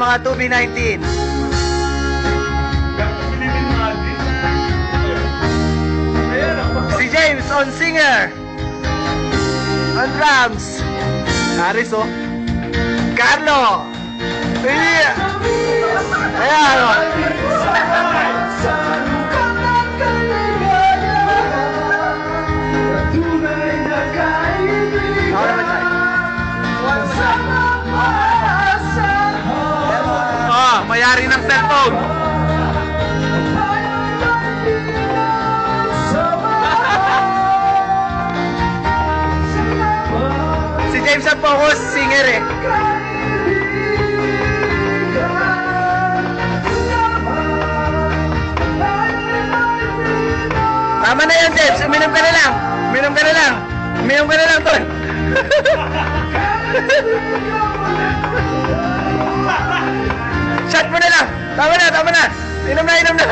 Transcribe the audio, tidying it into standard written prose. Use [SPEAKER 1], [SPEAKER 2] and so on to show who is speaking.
[SPEAKER 1] mga 2B19. Si James on singer. On drums. Aris oh. Carlo. Ayan. Ayan oh. Mayari ng cellphone. Si James ang focus singer eh. Tama na yan, James. Uminom ka na lang. Uminom ka na lang. Uminom ka na lang, Tol. Shot mo na lang. Tama na, tama na. Inom na, inom na.